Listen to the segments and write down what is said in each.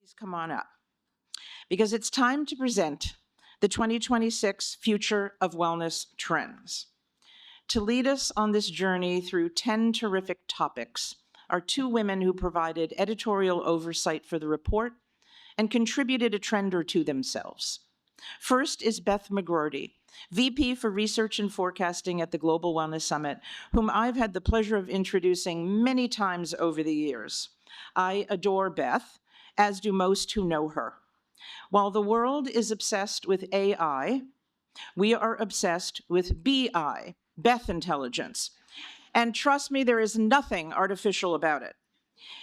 Please come on up, because it's time to present the 2026 Future of Wellness Trends. To lead us on this journey through 10 terrific topics are two women who provided editorial oversight for the report and contributed a trend or two themselves. First is Beth McGroarty, VP for Research and Forecasting at the Global Wellness Summit, whom I've had the pleasure of introducing many times over the years. I adore Beth, as do most who know her. While the world is obsessed with AI, we are obsessed with BI, Beth intelligence. And trust me, there is nothing artificial about it.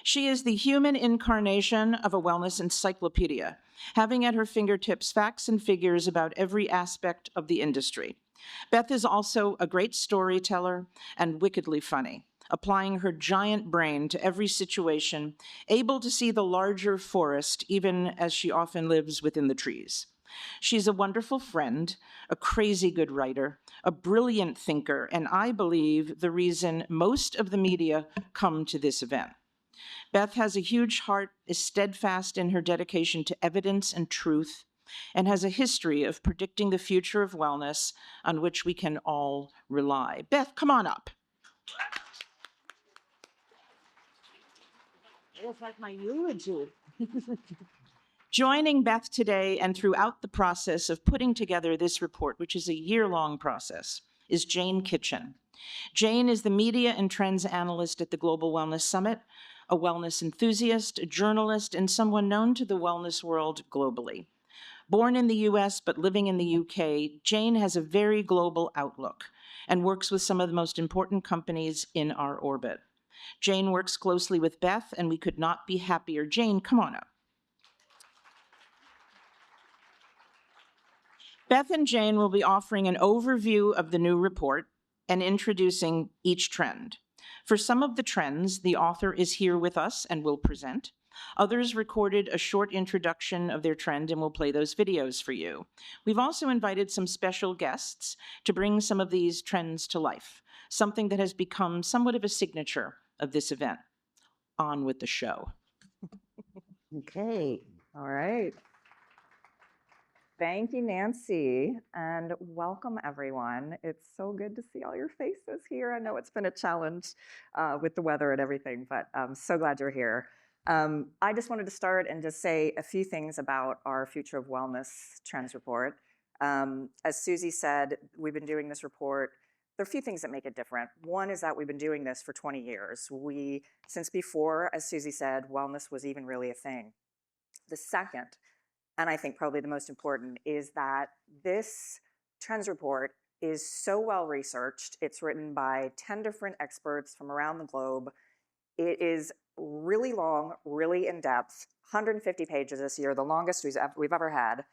She is the human incarnation of a wellness encyclopedia, having at her fingertips facts and figures about every aspect of the industry. Beth is also a great storyteller and wickedly funny, applying her giant brain to every situation, able to see the larger forest even as she often lives within the trees. She's a wonderful friend, a crazy good writer, a brilliant thinker, and I believe the reason most of the media come to this event. Beth has a huge heart, is steadfast in her dedication to evidence and truth, and has a history of predicting the future of wellness on which we can all rely. Beth, come on up. It's like my eulogy. Joining Beth today and throughout the process of putting together this report, which is a year-long process, is Jane Kitchen. Jane is the media and trends analyst at the Global Wellness Summit, a wellness enthusiast, a journalist, and someone known to the wellness world globally. Born in the US but living in the UK, Jane has a very global outlook and works with some of the most important companies in our orbit. Jane works closely with Beth, and we could not be happier. Jane, come on up. Beth and Jane will be offering an overview of the new report and introducing each trend. For some of the trends, the author is here with us and will present. Others recorded a short introduction of their trend and will play those videos for you. We've also invited some special guests to bring some of these trends to life, something that has become somewhat of a signature of this event. On with the show. Okay, all right. Thank you, Nancy, and welcome everyone. It's so good to see all your faces here. I know it's been a challenge with the weather and everything, but I'm so glad you're here. I just wanted to start and just say a few things about our Future of Wellness Trends report. As Susie said, we've been doing this report. There are a few things that make it different. One is that we've been doing this for 20 years. Since before, as Susie said, wellness was even really a thing. The second, and I think probably the most important, is that this trends report is so well researched. It's written by 10 different experts from around the globe. It is really long, really in-depth, 150 pages this year, the longest we've ever had.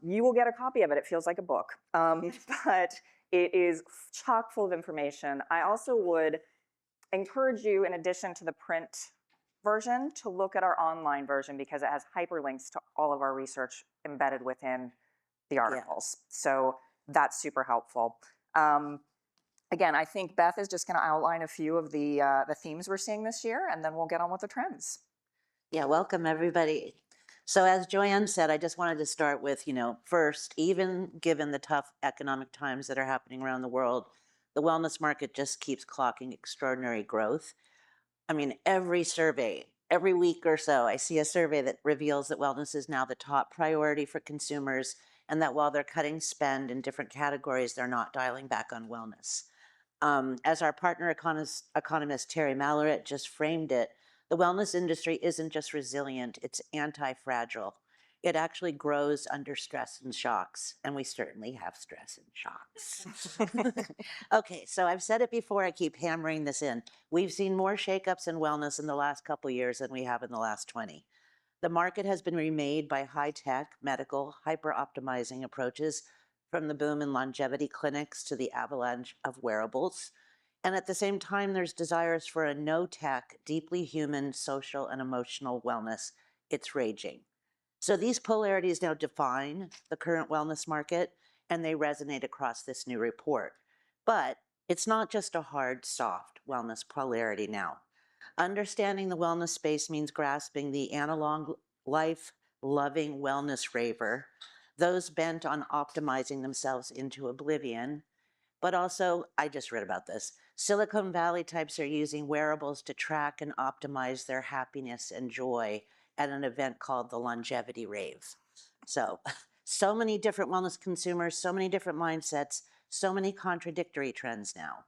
You will get a copy of it. It feels like a book, but it is chock full of information. I also would encourage you, in addition to the print version, to look at our online version, because it has hyperlinks to all of our research embedded within the articles. Yeah. So that's super helpful. Again, I think Beth is just going to outline a few of the themes we're seeing this year, and then we'll get on with the trends. Yeah, welcome everybody. So as Joanne said, I just wanted to start with, first, even given the tough economic times that are happening around the world, the wellness market just keeps clocking extraordinary growth. I mean, every survey, every week or so, I see a survey that reveals that wellness is now the top priority for consumers, and that while they're cutting spend in different categories, they're not dialing back on wellness. As our partner economist Terry Malloret just framed it, the wellness industry isn't just resilient, it's anti-fragile. It actually grows under stress and shocks, and we certainly have stress and shocks. Okay, so I've said it before, I keep hammering this in. We've seen more shakeups in wellness in the last couple of years than we have in the last 20. The market has been remade by high-tech, medical, hyper-optimizing approaches, from the boom in longevity clinics to the avalanche of wearables. And at the same time, there's desires for a no-tech, deeply human, social, and emotional wellness. It's raging. So these polarities now define the current wellness market, and they resonate across this new report. But it's not just a hard, soft wellness polarity now. Understanding the wellness space means grasping the analog life-loving wellness raver, those bent on optimizing themselves into oblivion, but also, I just read about this, Silicon Valley types are using wearables to track and optimize their happiness and joy at an event called the Longevity Rave. So many different wellness consumers, so many different mindsets, so many contradictory trends now.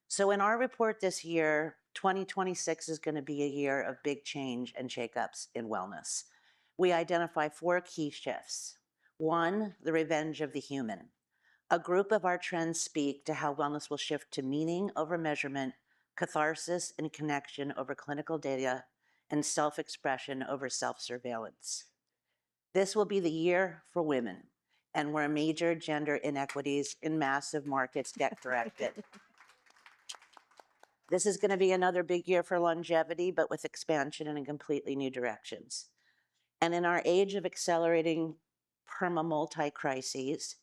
So in our report this year, 2026 is going to be a year of big change and shakeups in wellness. We identify 4 key shifts. 1, the revenge of the human. A group of our trends speak to how wellness will shift to meaning over measurement, catharsis and connection over clinical data, and self-expression over self-surveillance. This will be the year for women, and where major gender inequities in massive markets get corrected. This is going to be another big year for longevity, but with expansion and in completely new directions. And in our age of accelerating perma-multi-crises,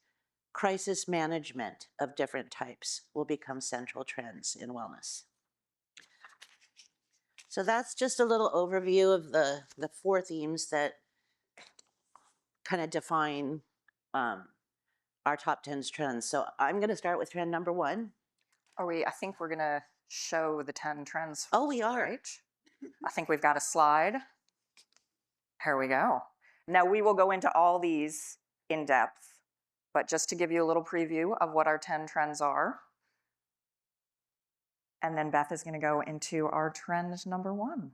crisis management of different types will become central trends in wellness. So that's just a little overview of the 4 themes that kind of define our top 10 trends. So I'm going to start with trend number 1. I think we're gonna show the 10 trends. Oh, we are. Right? I think we've got a slide. Here we go. Now we will go into all these in depth, but just to give you a little preview of what our 10 trends are. And then Beth is gonna go into our trend number 1.